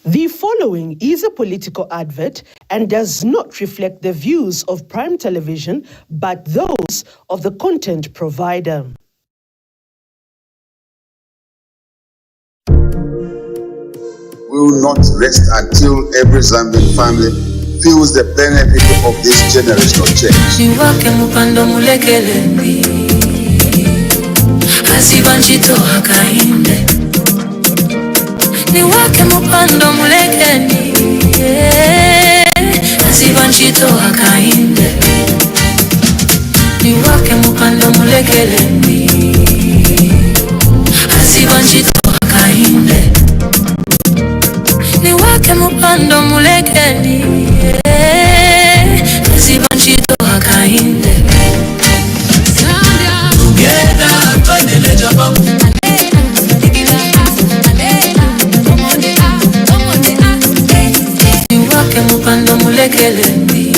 The following is a political advert and does not reflect the views of Prime Television, but those of the content provider. We will not rest until every Zambian family feels the benefit of this generational change. Niwake mupando mulekeni, asibanchito hakainde. Niwake mupando mulekeni, asibanchito hakainde. Niwake mupando mulekeni, asibanchito hakainde. Together, pandele jabamu. Mupando mulekelendi,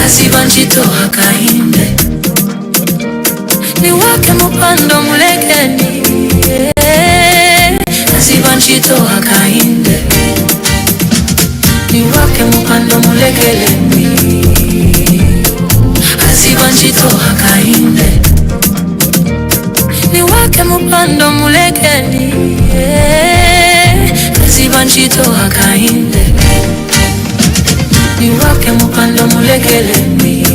asibanchito hakainde. Niwake mupando mulekeni, asibanchito hakainde. Niwake mupando mulekelendi, asibanchito hakainde. Niwake mupando mulekeni, asibanchito hakainde. Niwake mupando mulekelendi,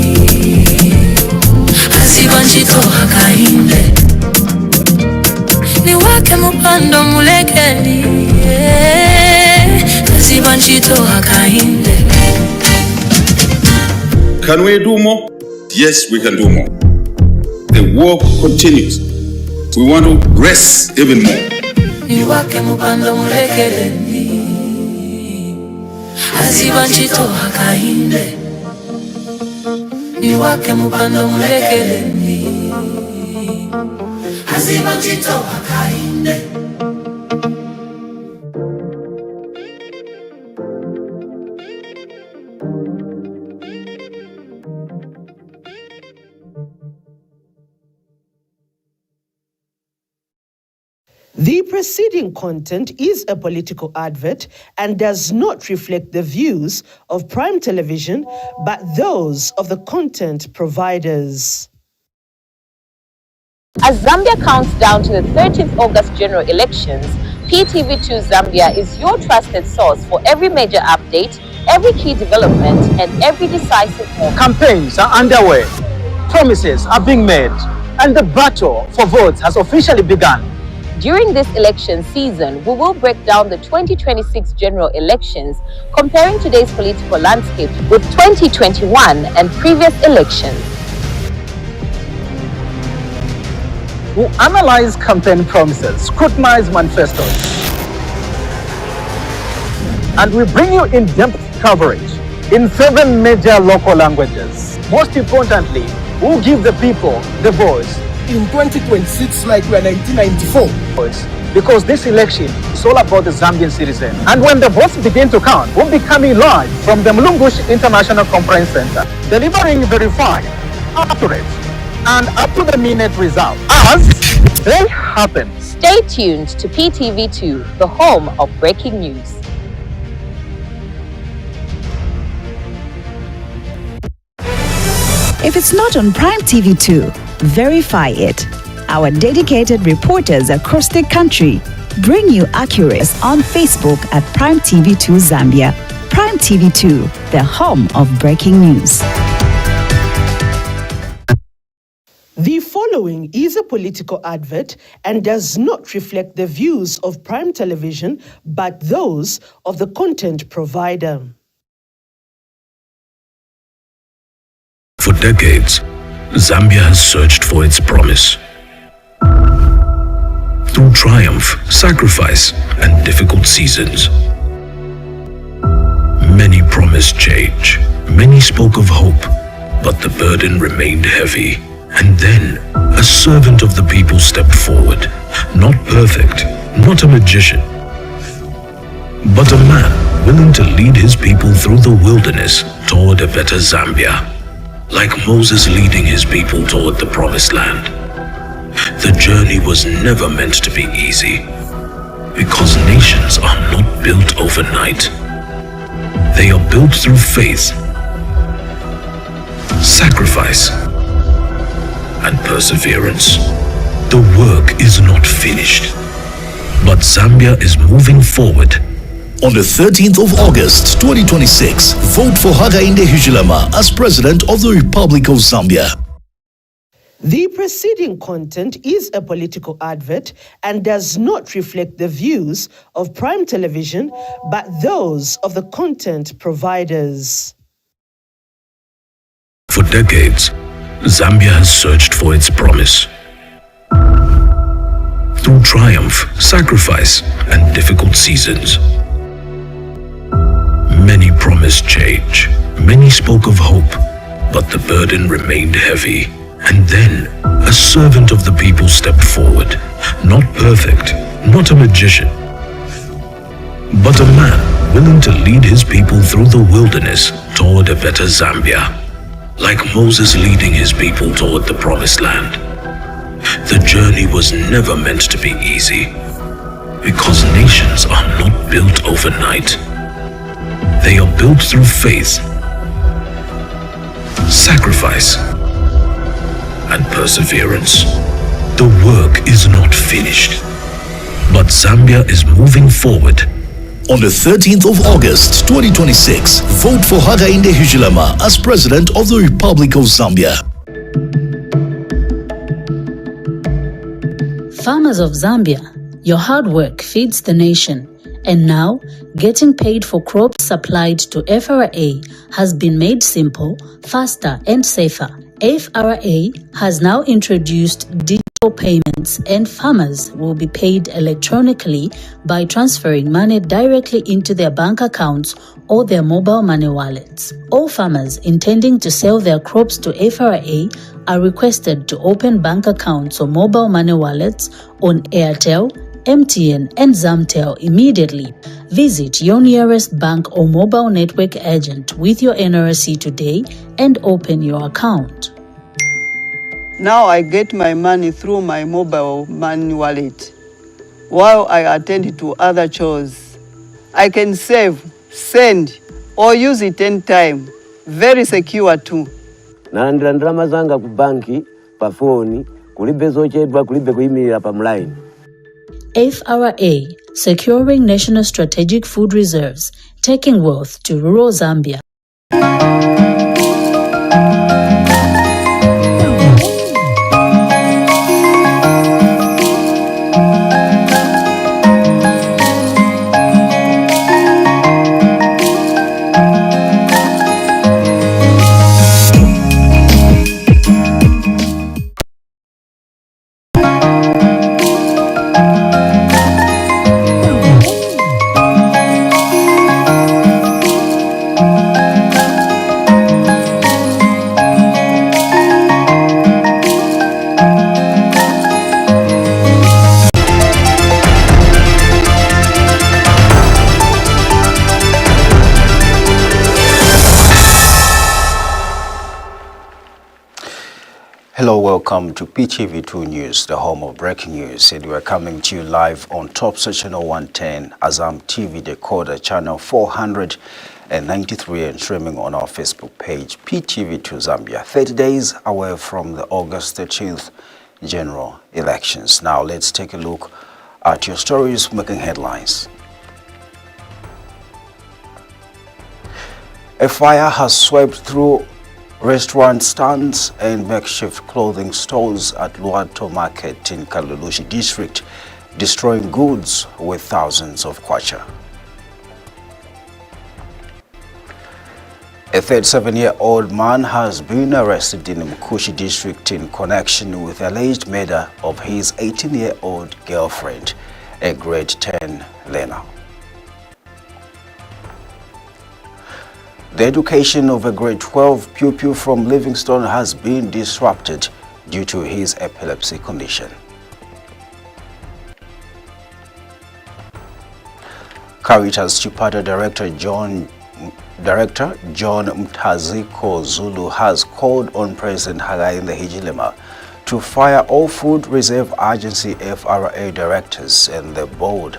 asibanchito hakainde. Niwake mupando mulekeni, asibanchito hakainde. Can we do more? Yes, we can do more. The work continues. We want to rest even more. Niwake mupando mulekelendi, asibanchito hakainde. Niwake mupando mulekelendi, asibanchito hakainde. The preceding content is a political advert and does not reflect the views of Prime Television, but those of the content providers. As Zambia counts down to the 13th August general elections, Ptv2 Zambia is your trusted source for every major update, every key development, and every decisive moment. Campaigns are underway, promises are being made, and the battle for votes has officially begun. During this election season, we will break down the 2026 general elections, comparing today's political landscape with 2021 and previous elections. We'll analyze campaign promises, scrutinize manifestos, and we bring you in-depth coverage in 7 major local languages. Most importantly, we'll give the people the voice. In 2026, like we are 1994. Because this election is all about the Zambian citizen. And when the votes begin to count, we'll be coming live from the Mkushi International Conference Center, delivering verified, accurate, and up-to-the-minute results as they happen. Stay tuned to Ptv2, the home of breaking news. If it's not on Prime TV2, verify it. Our dedicated reporters across the country bring you accurate on Facebook at Prime TV2 Zambia. Prime TV2, the home of breaking news. The following is a political advert and does not reflect the views of Prime Television, but those of the content provider. For decades, Zambia has searched for its promise. Through triumph, sacrifice, and difficult seasons. Many promised change. Many spoke of hope, but the burden remained heavy. And then, a servant of the people stepped forward. Not perfect, not a magician, but a man willing to lead his people through the wilderness toward a better Zambia. Like Moses leading his people toward the promised land. The journey was never meant to be easy. Because nations are not built overnight. They are built through faith, sacrifice, and perseverance. The work is not finished, but Zambia is moving forward. On the 13th of August 2026, vote for Hakainde Hichilema as President of the Republic of Zambia. The preceding content is a political advert and does not reflect the views of Prime Television, but those of the content providers. For decades, Zambia has searched for its promise. Through triumph, sacrifice, and difficult seasons. Many promised change. Many spoke of hope, but the burden remained heavy. And then, a servant of the people stepped forward. Not perfect, not a magician, but a man willing to lead his people through the wilderness toward a better Zambia. Like Moses leading his people toward the promised land. The journey was never meant to be easy, because nations are not built overnight. They are built through faith, sacrifice, and perseverance. The work is not finished, but Zambia is moving forward. On the 13th of August 2026, vote for Hakainde Hichilema as President of the Republic of Zambia. Farmers of Zambia, your hard work feeds the nation. And now, getting paid for crops supplied to FRA has been made simple, faster, and safer. FRA has now introduced digital payments, and farmers will be paid electronically by transferring money directly into their bank accounts or their mobile money wallets. All farmers intending to sell their crops to FRA are requested to open bank accounts or mobile money wallets on Airtel, MTN, and Zamtel immediately. Visit your nearest bank or mobile network agent with your NRC today and open your account. Now I get my money through my mobile money wallet. While I attend to other chores, I can save, send, or use it anytime. Very secure too. Nalandira ndalama zanga ku banki, pa phone, kulibe zochedwa, kulibe kuyimirira pa mline. FRA, securing national strategic food reserves, taking wealth to rural Zambia. Hello, welcome to Ptv2 News, the home of breaking news, and we're coming to you live on TopStar Channel 110, Azam TV Decoder Channel 493, and streaming on our Facebook page, Ptv2 Zambia. 30 days away from the August 13th general elections. Now let's take a look at your stories making headlines. A fire has swept through restaurant stands and makeshift clothing stores at Luato Market in Kalulushi district, destroying goods with thousands of kwacha. A 37-year-old man has been arrested in Mkushi district in connection with alleged murder of his 18-year-old girlfriend, a grade 10 learner. The education of a grade 12 pupil from Livingstone has been disrupted due to his epilepsy condition. Caritas Chipata Director John Mtaziko Zulu has called on President Hakainde Hichilema to fire all Food Reserve Agency FRA directors and the board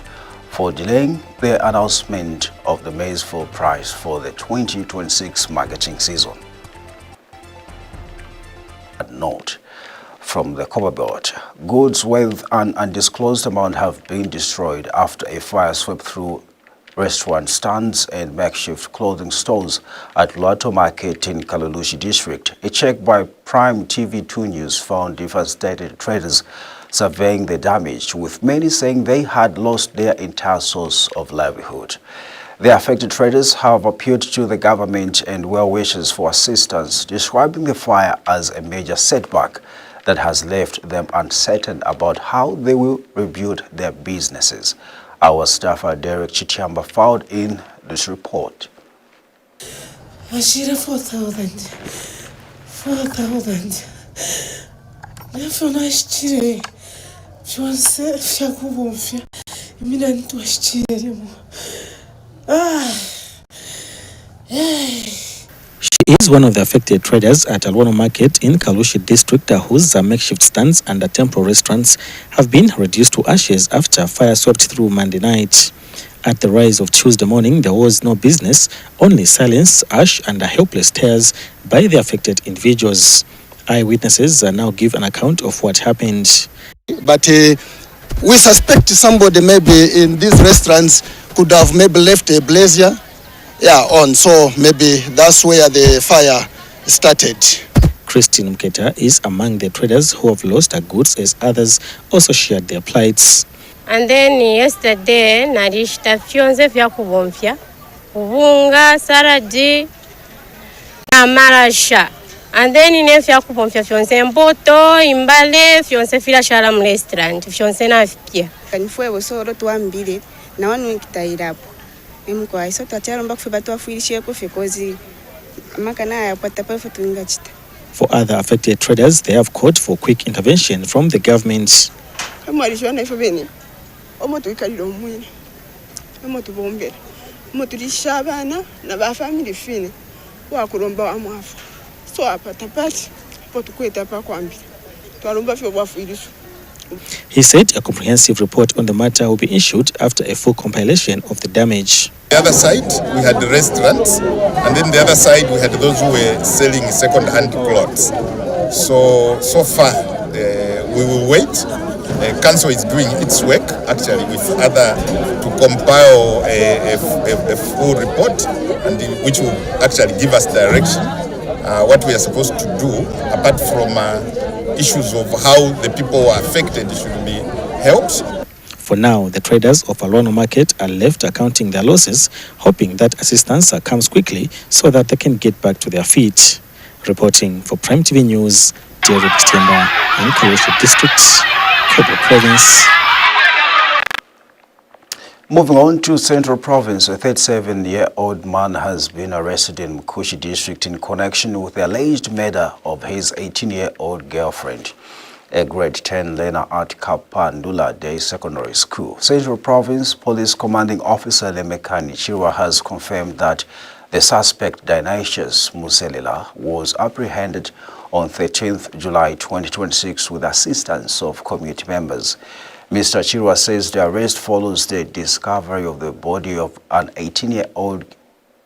for delaying the announcement of the maize fuel price for the 2026 marketing season. Note from the Copperbelt, goods worth an undisclosed amount have been destroyed after a fire swept through restaurant stands and makeshift clothing stores at Luato Market in Kalulushi district. A check by Prime Ptv2 News found devastated traders surveying the damage, with many saying they had lost their entire source of livelihood. The affected traders have appealed to the government and well-wishers for assistance, describing the fire as a major setback that has left them uncertain about how they will rebuild their businesses. Our staffer Derek Chitiamba filed in this report. 4,000. She is one of the affected traders at Luato Market in Kalulushi district, whose makeshift stands and Tempora Restaurants have been reduced to ashes after fire swept through Monday night. At the rise of Tuesday morning, there was no business, only silence, ash and helpless tears by the affected individuals. Eyewitnesses now give an account of what happened. But we suspect somebody maybe in these restaurants could have maybe left a brazier on, so maybe that's where the fire started. Christine Mketa is among the traders who have lost their goods, as others also shared their plights. And then yesterday, narishta fyonze vya kubomfya, ubunga, saradi, amarasha. And then ine vya kubomfya fyonze mboto, imbale, fyonze fila shalam restaurant, fyonze na fipia. Kanifue bosoro tuambile, na wanu nkitairapo. Mko aiso tatyaromba kufe tuafilishie kufe kozi makana yapata pafo tuingachita. For other affected traders, they have called for quick intervention from the government. Kama alishona ifo beni. Omo tuikalilo mwini. Omo tubombera. Omo tulishabana na ba family fine. Wa kuromba wa mwafu. So apata pati po tukweta pa kwambi. Twaromba fyo bwafuilisho. He said a comprehensive report on the matter will be issued after a full compilation of the damage. The other side, we had the restaurants, and then the other side, we had those who were selling second-hand clothes. So far, we will wait. Council is doing its work, actually, with other, to compile a full report, and which will actually give us direction, what we are supposed to do, apart from issues of how the people who are affected should be helped. For now, the traders of Luato Market are left accounting their losses, hoping that assistance comes quickly so that they can get back to their feet. Reporting for Prime TV News, Derek Chitiamba in Kalulushi District, Kobo Province. Moving on to Central Province, a 37-year-old man has been arrested in Mkushi district in connection with the alleged murder of his 18-year-old girlfriend, a grade 10 learner at Kapandula Day Secondary School. Central Province Police Commanding Officer Lemekani Chirwa has confirmed that the suspect, Dionysius Muselela, was apprehended on 13th July 2026 with assistance of community members. Mr. Chirwa says the arrest follows the discovery of the body of an 18-year-old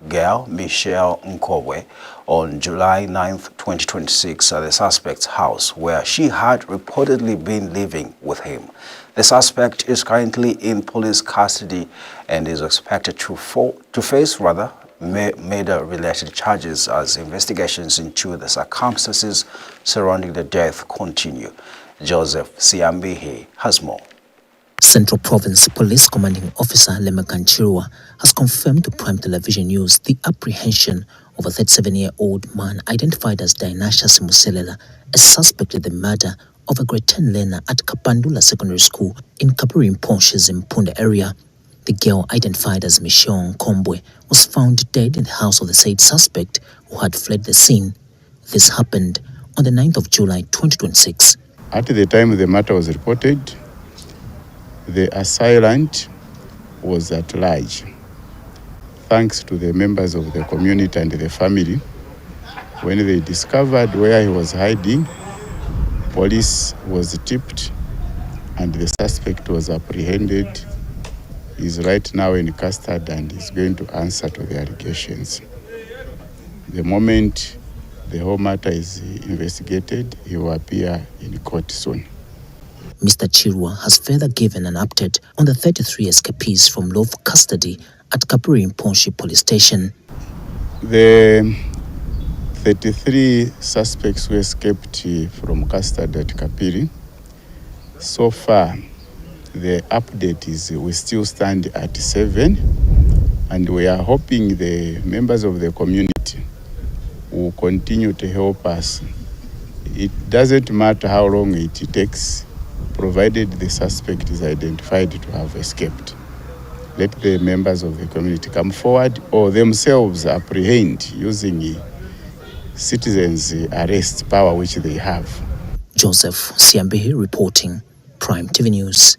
girl, Michelle Nkobwe, on July 9th, 2026 at the suspect's house, where she had reportedly been living with him. The suspect is currently in police custody and is expected to face murder-related charges as investigations into the circumstances surrounding the death continue. Joseph Siambihi has more. Central Province Police Commanding Officer Lemekani Chirwa has confirmed to Prime Television News the apprehension of a 37-year-old man identified as Dionysius Muselela, a suspect in the murder of a grade 10 learner at Kapandula Secondary School in Kapuri Mponsh's Mpunda area. The girl, identified as Michelle Nkobwe, was found dead in the house of the said suspect who had fled the scene. This happened on the 9th of July 2026. At the time the matter was reported, the assailant was at large. Thanks to the members of the community and the family, when they discovered where he was hiding, police was tipped and the suspect was apprehended is right now in custody and is going to answer to the allegations. The moment the whole matter is investigated, he will appear in court soon. Mr. Chirwa has further given an update on the 33 escapees from lawful custody at Kapuri Mkushi police station. The 33 suspects who escaped from custody at Kapiri, so far the update is we still stand at 7, and we are hoping the members of the community will continue to help us. It doesn't matter how long it takes, provided the suspect is identified to have escaped. Let the members of the community come forward or themselves apprehend using citizens' arrest power which they have. Joseph Siambehi reporting, Prime TV News.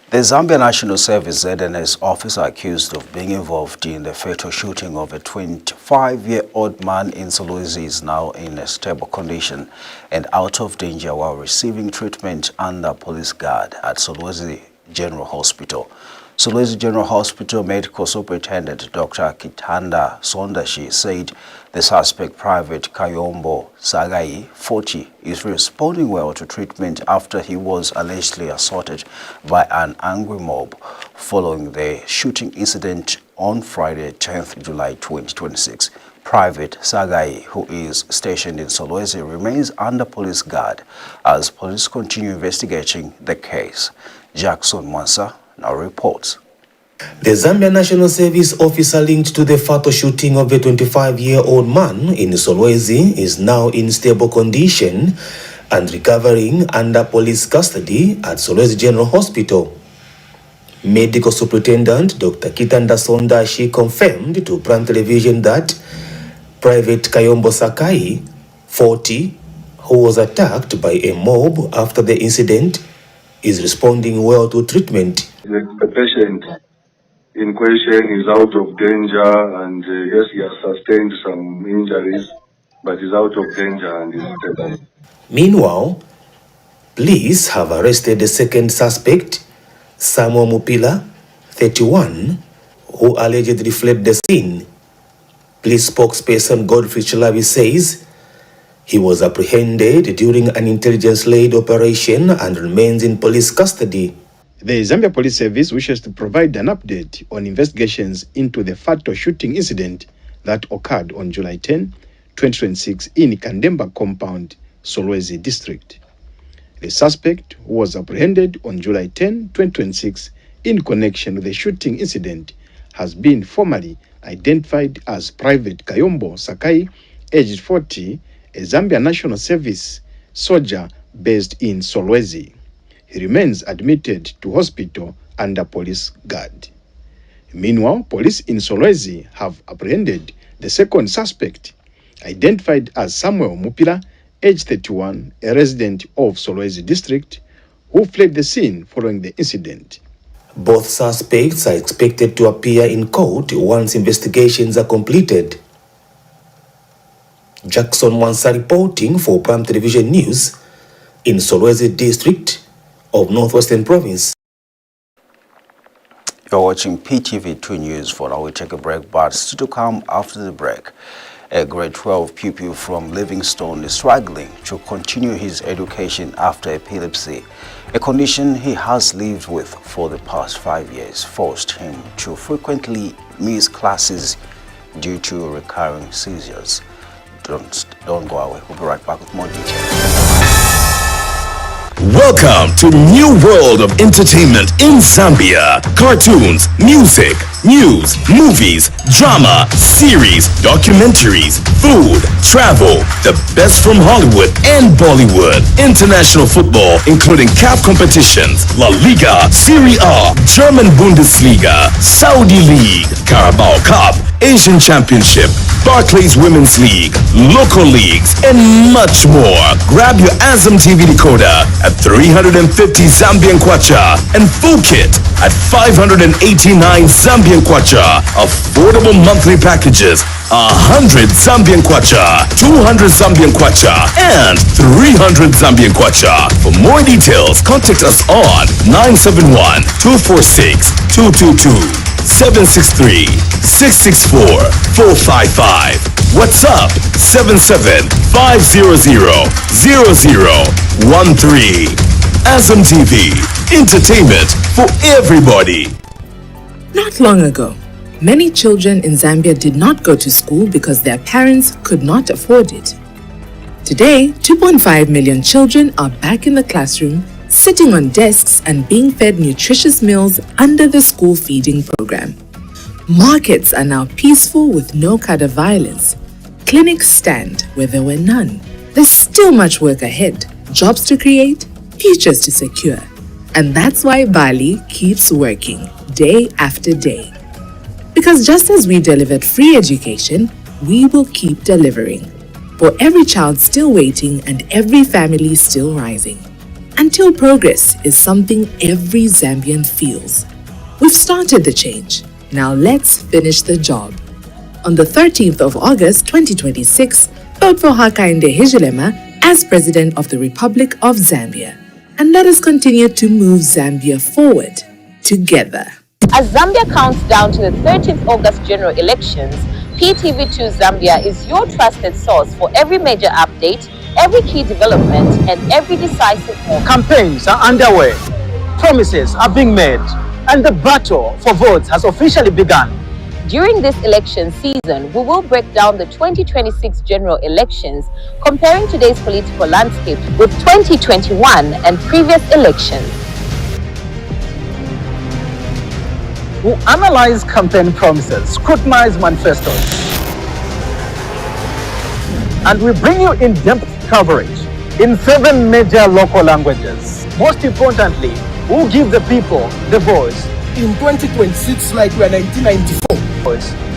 The Zambia National Service ZNS officer accused of being involved in the fatal shooting of a 25-year-old man in Solwezi is now in a stable condition and out of danger while receiving treatment under police guard at Solwezi General Hospital. Solwezi General Hospital Medical Superintendent Dr. Kitanda Sondashi said the suspect, Private Kayombo Sagai, 40, is responding well to treatment after he was allegedly assaulted by an angry mob following the shooting incident on Friday, 10th July 2026. Private Sagai, who is stationed in Solwezi, remains under police guard as police continue investigating the case. Jackson Mwansa now reports. The Zambia National Service officer linked to the fatal shooting of a 25-year-old man in Solwezi is now in stable condition and recovering under police custody at Solwezi General Hospital. Medical Superintendent Dr. Kitanda Sondashi confirmed to Prime Television that Private Kayombo Sakai, 40, who was attacked by a mob after the incident, is responding well to treatment. The patient in question is out of danger, and yes, he has sustained some injuries, but is out of danger and is stable. Meanwhile, police have arrested the second suspect, Samuel Mupila, 31, who allegedly fled the scene. Police spokesperson Godfrey Chilabi says he was apprehended during an intelligence-led operation and remains in police custody. The Zambia Police Service wishes to provide an update on investigations into the fatal shooting incident that occurred on July 10, 2026 in Kandemba Compound, Solwezi District. The suspect, who was apprehended on July 10, 2026 in connection with the shooting incident, has been formally identified as Private Kayombo Sakai, aged 40, a Zambia National Service soldier based in Solwezi. He remains admitted to hospital under police guard. Meanwhile, police in Solwezi have apprehended the second suspect, identified as Samuel Mupila, aged 31, a resident of Solwezi district, who fled the scene following the incident. Both suspects are expected to appear in court once investigations are completed. Jackson Mwansa reporting for Prime Television News in Solwezi district of Northwestern Province. You're watching Ptv2 News. For now, we take a break, but still to come after the break. A grade 12 pupil from Livingstone is struggling to continue his education after epilepsy, a condition he has lived with for the past 5 years, forced him to frequently miss classes due to recurring seizures. Don't go away. We'll be right back with more details. Welcome to new world of entertainment in Zambia. Cartoons, music, news, movies, drama, series, documentaries, food, travel, the best from Hollywood and Bollywood. International football, including CAF competitions, La Liga, Serie A, German Bundesliga, Saudi League, Carabao Cup, Asian Championship, Barclays Women's League, local leagues, and much more. Grab your Azam TV decoder at 350 Zambian kwacha and full kit at 589 Zambian kwacha. Affordable monthly packages, 100 Zambian kwacha, 200 Zambian kwacha, and 300 Zambian kwacha. For more details, contact us on 971-246-222. 763-664-455. WhatsApp 77-500-0013. Azam TV, entertainment for everybody. Not long ago, many children in Zambia did not go to school because their parents could not afford it. Today, 2.5 million children are back in the classroom, sitting on desks and being fed nutritious meals under the school feeding program. Markets are now peaceful with no kind of violence. Clinics stand where there were none. There's still much work ahead, jobs to create, futures to secure. And that's why Bali keeps working day after day. Because just as we delivered free education, we will keep delivering. For every child still waiting and every family still rising. Until progress is something every Zambian feels. We've started the change. Now let's finish the job. On the 13th of August 2026, vote for Hakainde Hichilema as President of the Republic of Zambia. And let us continue to move Zambia forward together. As Zambia counts down to the 13th August general elections, Ptv2 Zambia is your trusted source for every major update, every key development, and every decisive moment. Campaigns are underway, promises are being made, and the battle for votes has officially begun. During this election season, we will break down the 2026 general elections, comparing today's political landscape with 2021 and previous elections. We'll analyze campaign promises, scrutinize manifestos, and we bring you in-depth coverage in 7 major local languages. Most importantly, we'll give the people the voice in 2026 like we are 1994.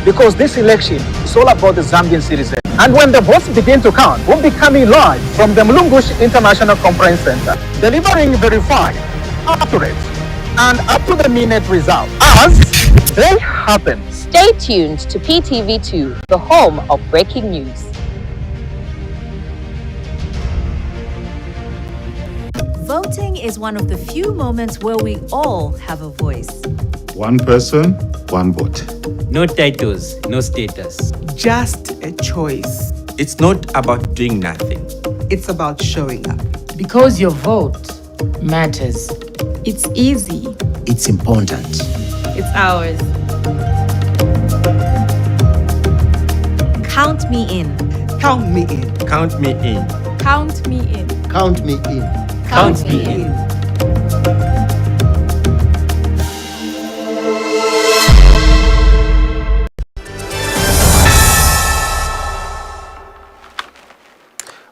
Because this election is all about the Zambian citizen. And when the votes begin to count, we'll be coming live from the Mkushi International Conference Center, delivering verified, accurate, and up-to-the-minute results as they happen. Stay tuned to Ptv2, the home of breaking news. Voting is one of the few moments where we all have a voice. One person, one vote. No titles, no status. Just a choice. It's not about doing nothing. It's about showing up. Because your vote matters. It's easy. It's important. It's ours. Count me in. Count me in. Count me in. Count me in. Count me in. Count me in.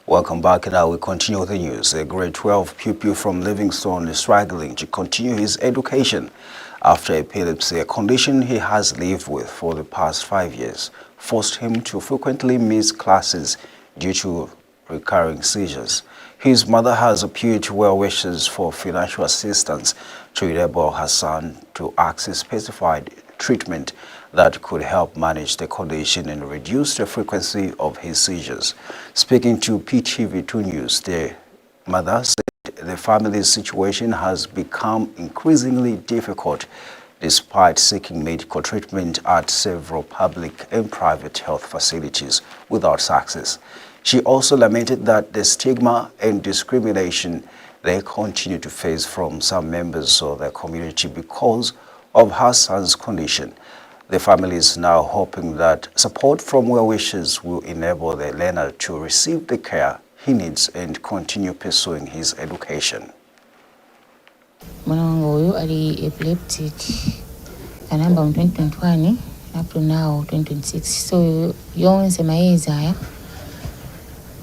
Welcome back. Now we continue with the news. A grade 12 pupil from Livingstone is struggling to continue his education after epilepsy, a condition he has lived with for the past 5 years, forced him to frequently miss classes due to recurring seizures. His mother has appealed to well-wishers for financial assistance to enable her son to access specified treatment that could help manage the condition and reduce the frequency of his seizures. Speaking to Ptv2 News, the mother said the family's situation has become increasingly difficult despite seeking medical treatment at several public and private health facilities without success. She also lamented that the stigma and discrimination they continue to face from some members of the community because of her son's condition. The family is now hoping that support from well-wishers will enable the learner to receive the care he needs and continue pursuing his education. Mwana wangu ali epileptic. Anamba 2021 up to now 2026. So yonse maezi haya.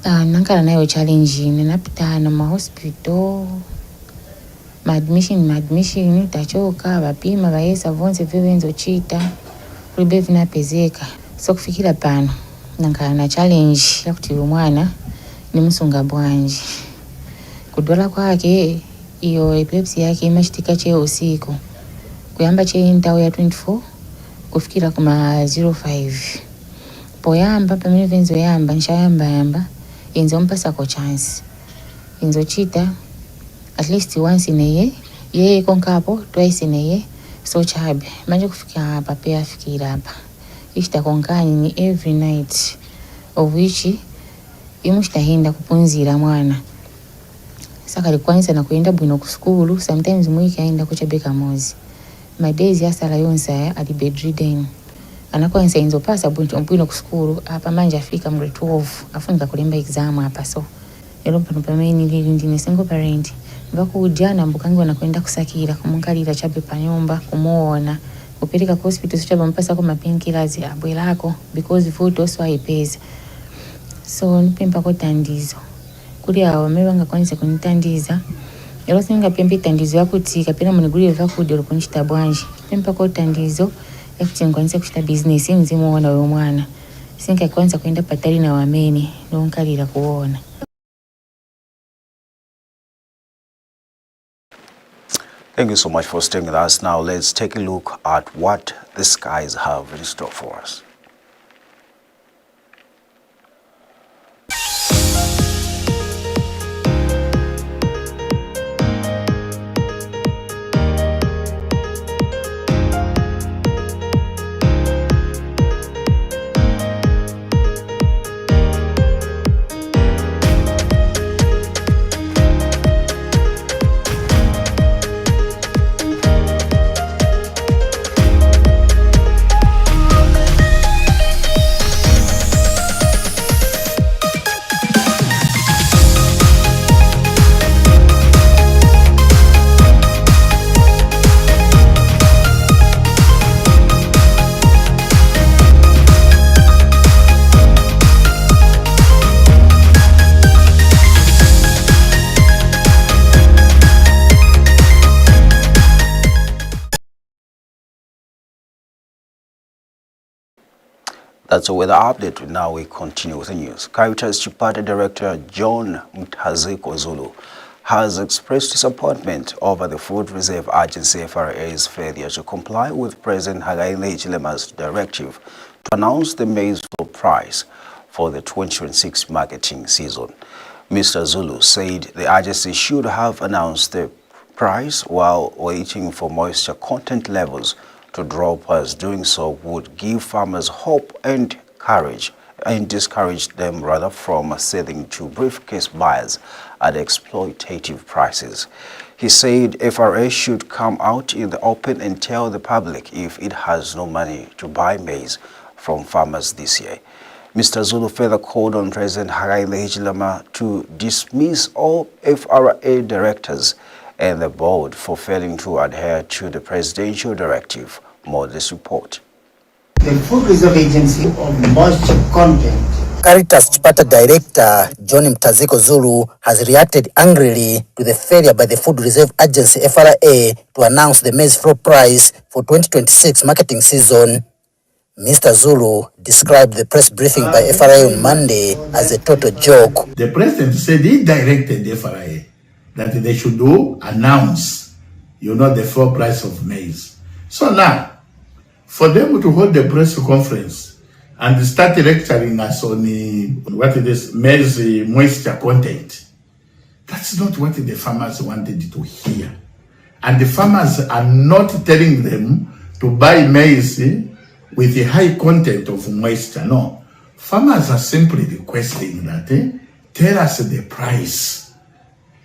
Nankala nayo challenge napita na hospital. Admission tachoka bapima bayesa vonse vivenzo chita. Kulibevina pezeka. So kufikira pano na challenge yakuti umwana ni musunga bwanji kudola kwake iyo epilepsy yake imachitika cheo usiku kuyamba cheintawo ya 24 kufikira kuma 05 poyamba pamene venzo yamba nshayamba inzo mpasa ko chance inzo chita at least once in ye konkapo twice in so chabe manje kufika hapa pia afikira hapa ishita konkani ni every night of which imushitahinda kupunzira mwana saka likwanisa na kuenda bwino ku school sometimes mwiki aenda kuchabeka mozi my days yasala yonsa ali bedridden anakwanisa inzo pasa bwino ku school hapa manje afika mu 12 afunika kulemba exam hapa so ero pano pamene ndine single parent vakujana mbukangi wanakwenda kusakira kumunkalira chabe pa nyumba kumuona kupeleka ku hospital so chabe mpasa ko mapainkillers abwelako because food also haipeza so nipempa ko tandizo kuli awo mebanga kwanisa kunitandiza ero singa pempa tandizo yakuti kapena munigulire vakude lokunchita bwanji pempa ko tandizo yakuti nkwanisa kuchita business nzimu wana we mwana singa kwanisa kwenda patali na wameni nonkalira kuona. Thank you so much for staying with us. Now let's take a look at what the skies have in store for us. That's a weather update. Now we continue with the news. Caritas Chipata Director John Mtaziko Zulu has expressed disappointment over the Food Reserve Agency FRA's failure to comply with President Hakainde Hichilema's directive to announce the maize floor price for the 2026 marketing season. Mr. Zulu said the agency should have announced the price while waiting for moisture content levels to drop, as doing so would give farmers hope and discourage them rather from selling to briefcase buyers at exploitative prices. He said FRA should come out in the open and tell the public if it has no money to buy maize from farmers this year. Mr. Zulu further called on President Hakainde Hichilema to dismiss all FRA directors and the board for failing to adhere to the presidential directive. More this report. The Food Reserve Agency of moisture content. Caritas Chipata Director John Mtaziko Zulu has reacted angrily to the failure by the Food Reserve Agency FRA to announce the maize floor price for 2026 marketing season. Mr. Zulu described the press briefing by FRA on Monday as a total joke. The president said he directed the FRA that they should announce, the floor price of maize. So now, for them to hold the press conference and start lecturing us on maize moisture content, that's not what the farmers wanted to hear. And the farmers are not telling them to buy maize with a high content of moisture. No. Farmers are simply requesting that, tell us the price.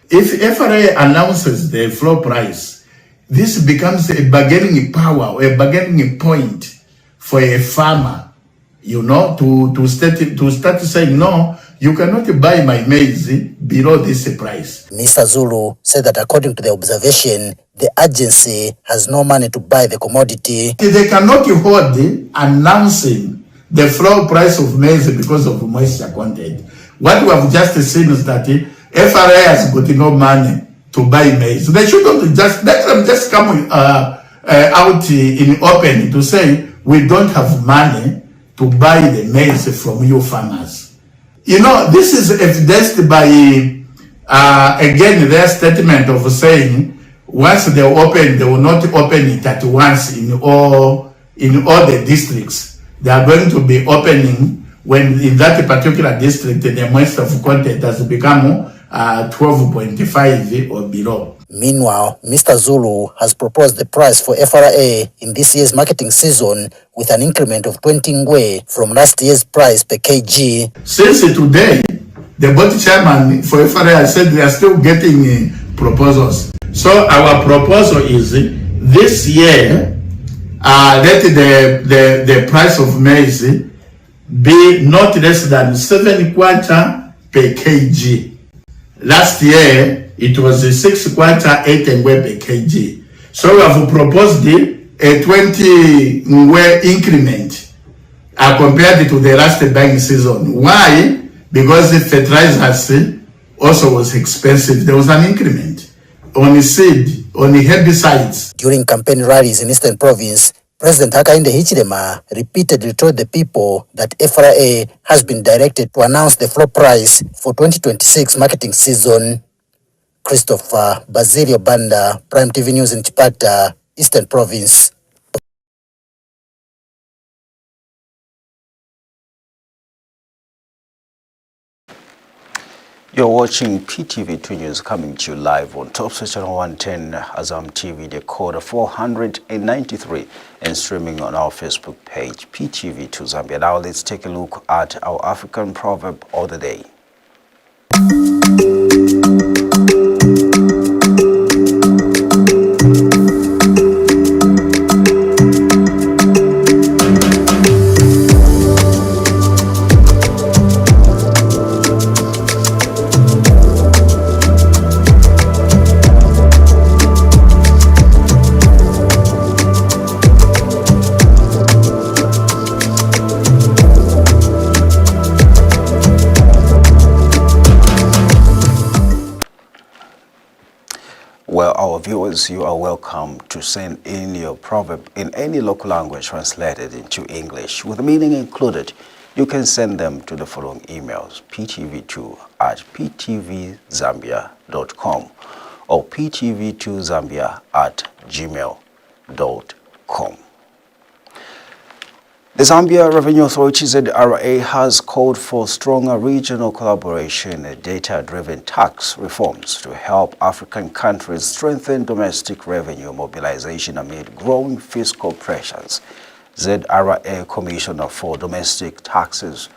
If FRA announces the floor price, this becomes a bargaining power or a bargaining point for a farmer, to start saying, no, you cannot buy my maize below this price. Mr. Zulu said that according to the observation, the agency has no money to buy the commodity. They cannot hold announcing the floor price of maize because of moisture content. What we have just seen is that FRA has got no money to buy maize. They shouldn't let them just come out in open to say we don't have money to buy the maize from you farmers. You know, this is evidenced by, again, their statement of saying, once they open, they will not open it at once in all the districts. They are going to be opening when in that particular district, the moisture of content has become 12.5 or below. Meanwhile, Mr. Zulu has proposed the price for FRA in this year's marketing season with an increment of 20 ngwe from last year's price per kg. Since today, the board chairman for FRA said they are still getting proposals. So our proposal is this year, let the price of maize be not less than 7 kwacha per kg. Last year, it was 6 kwacha 8 ngwe per kg. So we have proposed a 20 ngwe increment compared to the last buying season. Why? Because the fertilizers also was expensive. There was an increment on seed, on herbicides. During campaign rallies in Eastern Province, President Hakainde Hichilema repeatedly told the people that FRA has been directed to announce the floor price for 2026 marketing season. Christopher Basilio Banda, Prime TV News in Chipata, Eastern Province. You're watching PTV2 News coming to you live on TopStar Channel 110, Azam TV Decoder 493, and streaming on our Facebook page, PTV2 Zambia. Now let's take a look at our African proverb of the day. Well, our viewers, you are welcome to send in your proverb in any local language translated into English with the meaning included. You can send them to the following emails: ptv2@ptvzambia.com or ptv2zambia@gmail.com. The Zambia Revenue Authority ZRA has called for stronger regional collaboration and data-driven tax reforms to help African countries strengthen domestic revenue mobilization amid growing fiscal pressures. ZRA Commissioner for Domestic Taxes,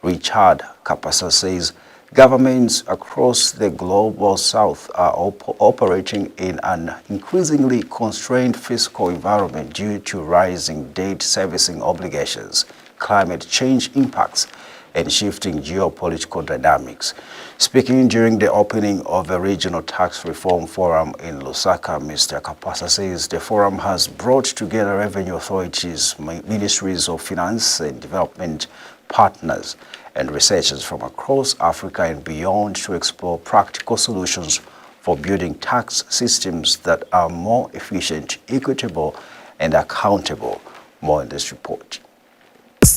Richard Kapasa, says governments across the global south are operating in an increasingly constrained fiscal environment due to rising debt servicing obligations, climate change impacts, and shifting geopolitical dynamics. Speaking during the opening of a regional tax reform forum in Lusaka, Mr. Kapasa says the forum has brought together revenue authorities, ministries of finance and development partners, and researchers from across Africa and beyond to explore practical solutions for building tax systems that are more efficient, equitable, and accountable. More in this report.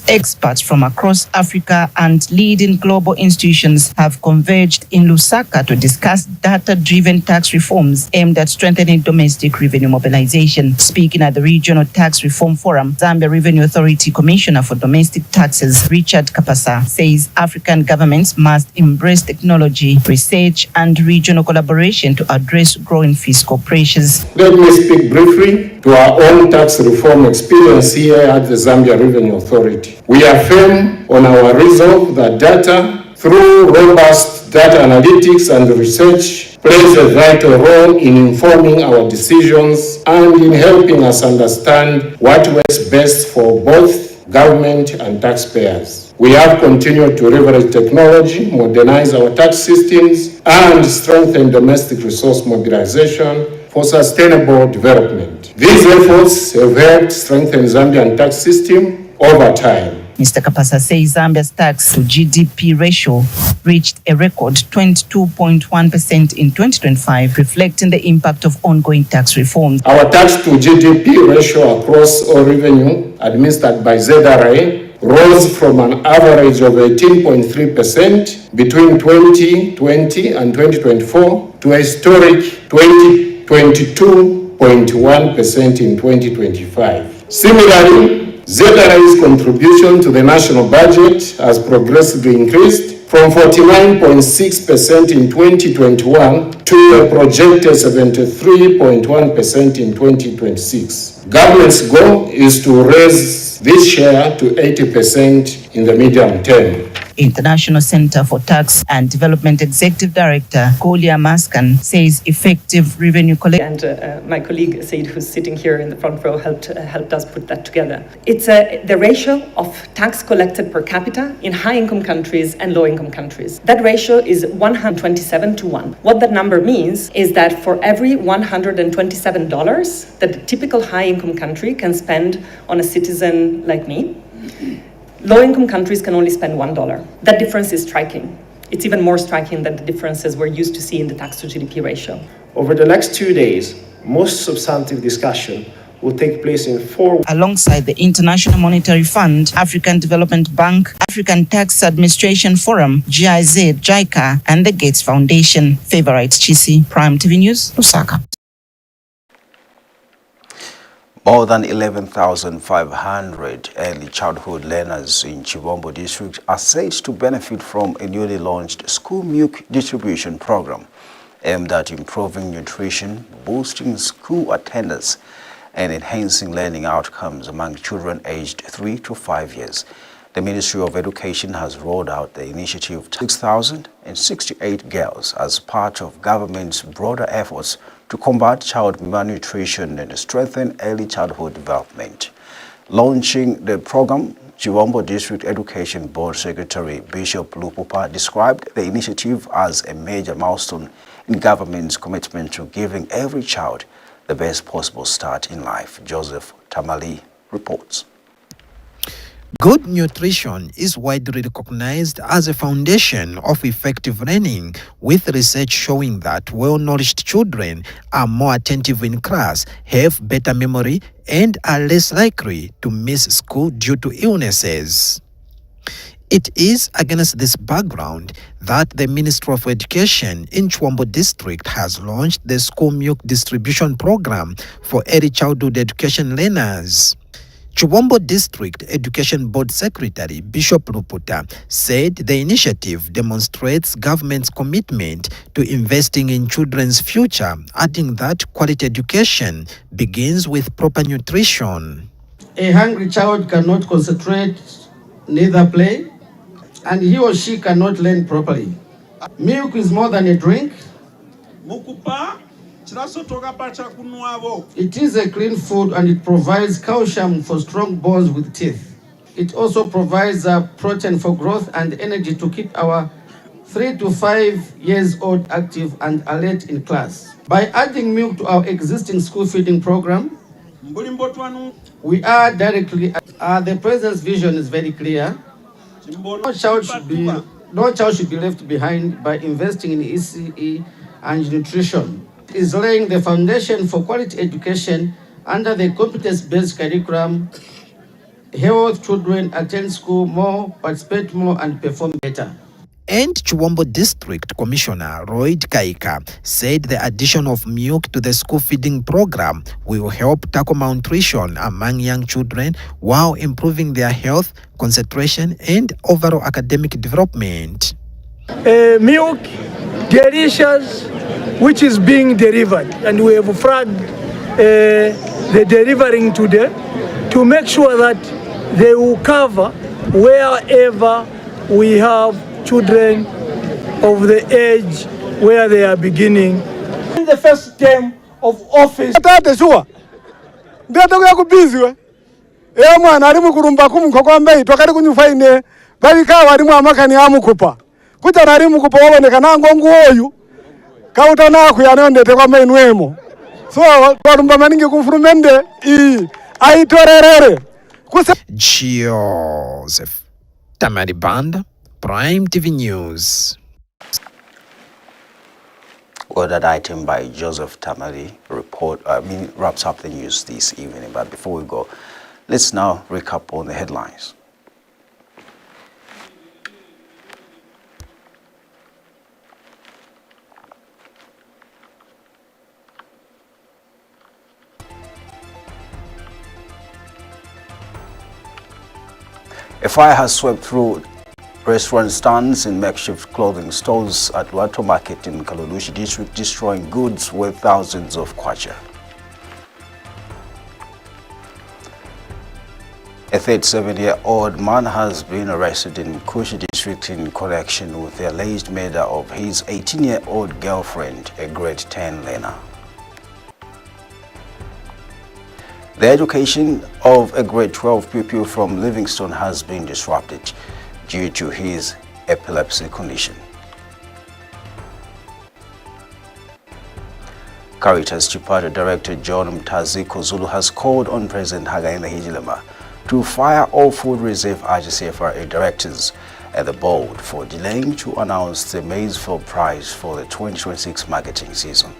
Experts from across Africa and leading global institutions have converged in Lusaka to discuss data-driven tax reforms aimed at strengthening domestic revenue mobilization. Speaking at the Regional Tax Reform Forum, Zambia Revenue Authority Commissioner for Domestic Taxes, Richard Kapasa, says African governments must embrace technology, research, and regional collaboration to address growing fiscal pressures. Let me speak briefly to our own tax reform experience here at the Zambia Revenue Authority. We are firm on our resolve that data, through robust data analytics and research, plays a vital role in informing our decisions and in helping us understand what works best for both government and taxpayers. We have continued to leverage technology, modernize our tax systems, and strengthen domestic resource mobilization for sustainable development. These efforts have helped strengthen Zambian tax system over time. Mr. Kapasa says Zambia's tax to GDP ratio reached a record 22.1% in 2025, reflecting the impact of ongoing tax reforms. Our tax to GDP ratio across all revenue administered by ZRA rose from an average of 18.3% between 2020 and 2024 to a historic 22.1% in 2025. Similarly, ZRI's contribution to the national budget has progressively increased from 49.6% in 2021 to a projected 73.1% in 2026. Government's goal is to raise this share to 80% in the medium term. International Center for Tax and Development Executive Director Kolia Maskan says effective revenue collection. And my colleague Said, who's sitting here in the front row, helped us put that together. It's the ratio of tax collected per capita in high-income countries and low-income countries. That ratio is 127 to 1. What that number means is that for every $127 that a typical high-income country can spend on a citizen like me, low-income countries can only spend $1. That difference is striking. It's even more striking than the differences we're used to see in the tax-to-GDP ratio. Over the next 2 days, most substantive discussion will take place in 4. Alongside the International Monetary Fund, African Development Bank, African Tax Administration Forum, GIZ, JICA, and the Gates Foundation. Favorite Chisi, Prime TV News, Lusaka. More than 11,500 early childhood learners in Chivombo district are said to benefit from a newly launched school milk distribution program aimed at improving nutrition, boosting school attendance, and enhancing learning outcomes among children aged 3 to 5 years. The Ministry of Education has rolled out the initiative to 6,068 girls as part of government's broader efforts to combat child malnutrition and strengthen early childhood development. Launching the program, Chivombo District Education Board Secretary Bishop Lupupa described the initiative as a major milestone in government's commitment to giving every child the best possible start in life. Joseph Tamali reports. Good nutrition is widely recognized as a foundation of effective learning, with research showing that well-nourished children are more attentive in class, have better memory, and are less likely to miss school due to illnesses. It is against this background that the Ministry of Education in Chivombo District has launched the school milk distribution program for early childhood education learners. Chivombo District Education Board Secretary Bishop Luputa said the initiative demonstrates government's commitment to investing in children's future, adding that quality education begins with proper nutrition. A hungry child cannot concentrate, neither play, and he or she cannot learn properly. Milk is more than a drink. It is a clean food and it provides calcium for strong bones with teeth. It also provides protein for growth and energy to keep our 3 to 5 years old active and alert in class. By adding milk to our existing school feeding program, we are directly, the President's vision is very clear. No child should be left behind by investing in ECE and nutrition. Is laying the foundation for quality education under the competence-based curriculum. Health children attend school more, participate more, and perform better. And Chivombo District Commissioner Royd Kaika said the addition of milk to the school feeding program will help tackle malnutrition among young children while improving their health, concentration, and overall academic development. Milk, delicious, which is being delivered, and we have flagged the delivering today to make sure that they will cover wherever we have children of the age where they are beginning. In the first term of office, Joseph Tamari Banda, Prime TV News. Well, that item by Joseph Tamari wraps up the news this evening. But before we go, let's now recap on the headlines. A fire has swept through restaurant stands and makeshift clothing stores at Luato Market in Kalulushi district, destroying goods worth thousands of kwacha. A 37-year-old man has been arrested in Mkushi district in connection with the alleged murder of his 18-year-old girlfriend, a grade 10 learner. The education of a grade 12 pupil from Livingstone has been disrupted due to his epilepsy condition. Caritas Chipata Director John Mtaziko Zulu has called on President Hakainde Hichilema to fire all Food Reserve Agency FRA directors at the board for delaying to announce the maize floor price for the 2026 marketing season.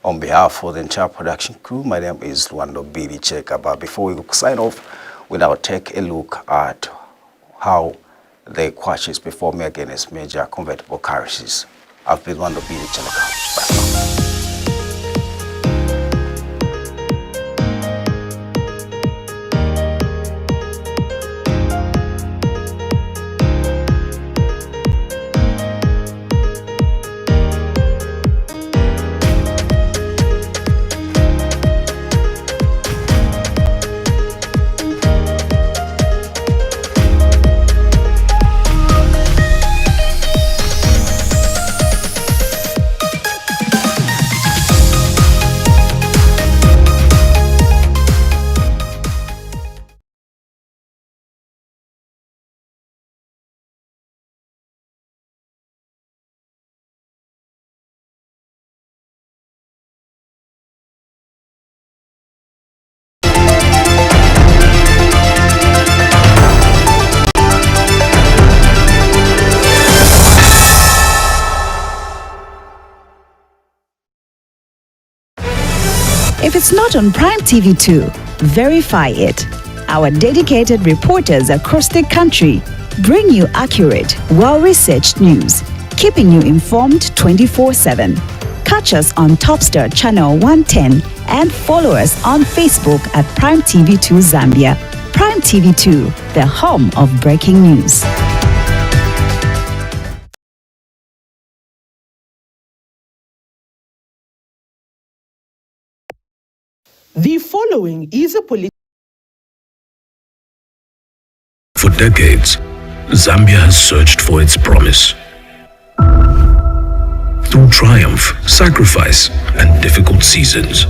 On behalf of the entire production crew, my name is Lwando Billy Cheleka. But before we sign off, we'll now take a look at how the kwacha is performing against major convertible currencies. I've been Lwando Billy Cheleka. Bye. If it's not on Prime TV2, verify it. Our dedicated reporters across the country bring you accurate, well-researched news, keeping you informed 24/7. Catch us on TopStar Channel 110 and follow us on Facebook at Prime TV2 Zambia. Prime TV2, the home of breaking news. The following is a For decades, Zambia has searched for its promise. Through triumph, sacrifice, and difficult seasons.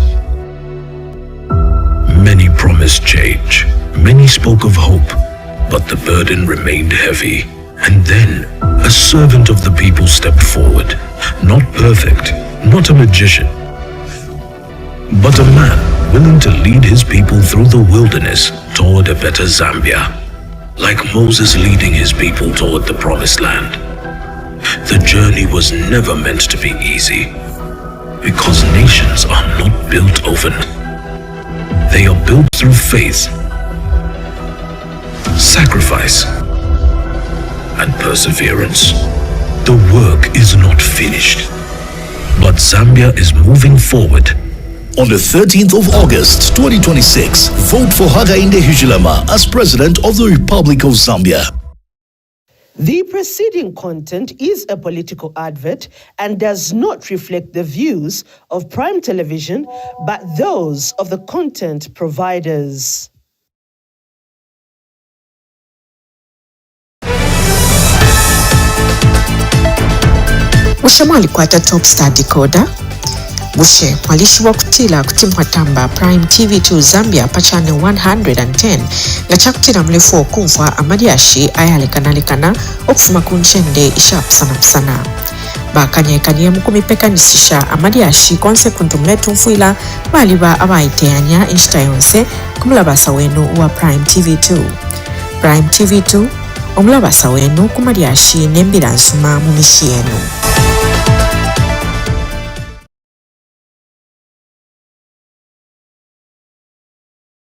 Many promised change. Many spoke of hope, but the burden remained heavy. And then, a servant of the people stepped forward. Not perfect, not a magician, but a man willing to lead his people through the wilderness toward a better Zambia. Like Moses leading his people toward the promised land. The journey was never meant to be easy, because nations are not built overnight. They are built through faith, sacrifice, and perseverance. The work is not finished, but Zambia is moving forward. On the 13th of August 2026, vote for Hakainde Hichilema as President of the Republic of Zambia. The preceding content is a political advert and does not reflect the views of Prime Television, but those of the content providers. Mushama alikwata TopStar decoder. Bushe mwalishiwa kutila kutimwatamba Prime TV2 Zambia pa channel 110 nga chakutila mlefu okumfwa amadiashi ayalekanalekana okufuma kunchende ishapusana. Bakanyekanye mukumipekanisisha amadiashi konse kuntumletu mfuila baliba abaiteanya inshita yonse kumulabasa wenu wa Prime TV2. Prime TV2 omulabasa wenu kumadiashi nembila nsuma mumishi yenu.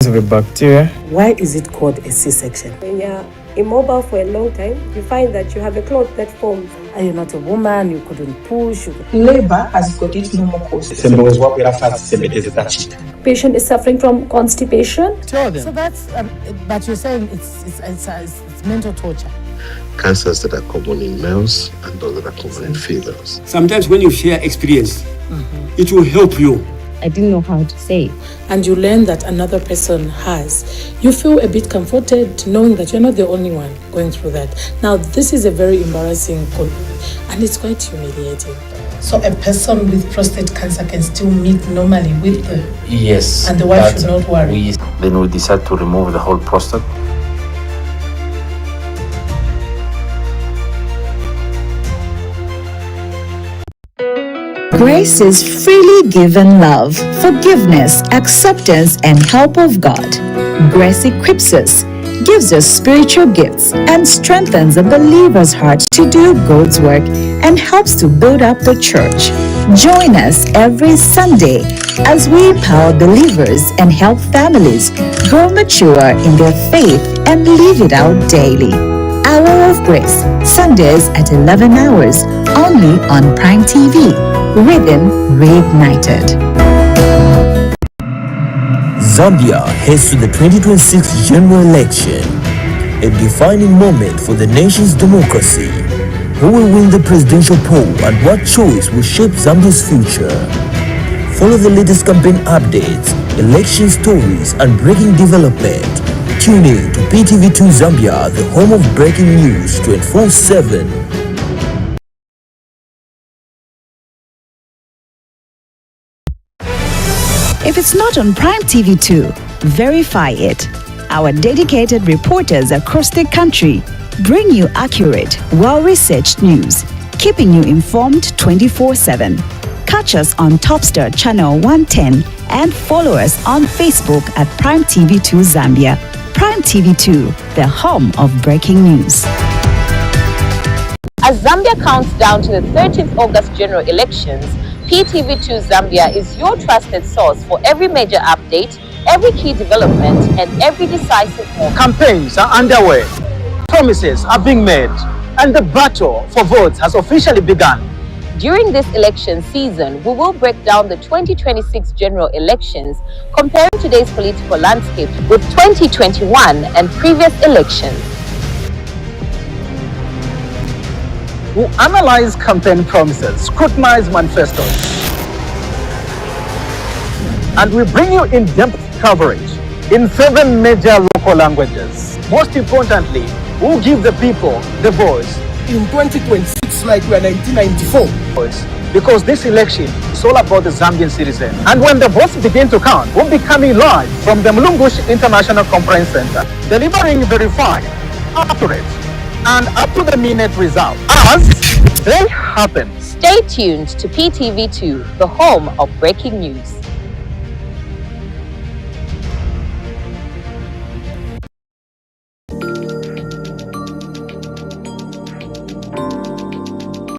Of a bacteria. Why is it called a C-section? When you're immobile for a long time, you find that you have a clot that forms. Are you not a woman? You couldn't push. Labor has got its normal course. patient is suffering from constipation. So that's, but you're saying it's mental torture. Cancers that are common in males and those that are common in females. Sometimes when you share experience, it will help you. I didn't know how to say. And you learn that another person has. You feel a bit comforted knowing that you're not the only one going through that. Now, this is a very embarrassing and it's quite humiliating. So a person with prostate cancer can still meet normally with the... Yes. And the wife should not worry. Then we decide to remove the whole prostate. Grace is freely given love, forgiveness, acceptance, and help of God. Grace equips us, gives us spiritual gifts, and strengthens a believer's heart to do God's work and helps to build up the church. Join us every Sunday as we empower believers and help families grow mature in their faith and live it out daily. Hour of Grace, Sundays at 11 hours, only on Prime TV. Rhythm Reignited. Zambia heads to the 2026 general election, a defining moment for the nation's democracy. Who will win the presidential poll and what choice will shape Zambia's future? Follow the latest campaign updates, election stories, and breaking development. Tune in to Ptv2 Zambia, the home of breaking news 24/7. If it's not on Prime TV2, verify it. Our dedicated reporters across the country bring you accurate, well-researched news, keeping you informed 24/7. Catch us on TopStar Channel 110 and follow us on Facebook at Prime TV2 Zambia. Prime TV2, the home of breaking news. As Zambia counts down to the 13th August general elections, Ptv2 Zambia is your trusted source for every major update, every key development, and every decisive move. Campaigns are underway, promises are being made, and the battle for votes has officially begun. During this election season, we will break down the 2026 general elections, comparing today's political landscape with 2021 and previous elections. We analyze campaign promises, scrutinize manifestos, and we bring you in-depth coverage in 7 major local languages. Most importantly, we'll give the people the voice. In 2026, like we are 1994. Because this election is all about the Zambian citizen. And when the votes begin to count, we'll be coming live from the Mkushi International Conference Center, delivering verified, accurate, and up-to-the-minute results as they happen. Stay tuned to Ptv2, the home of breaking news.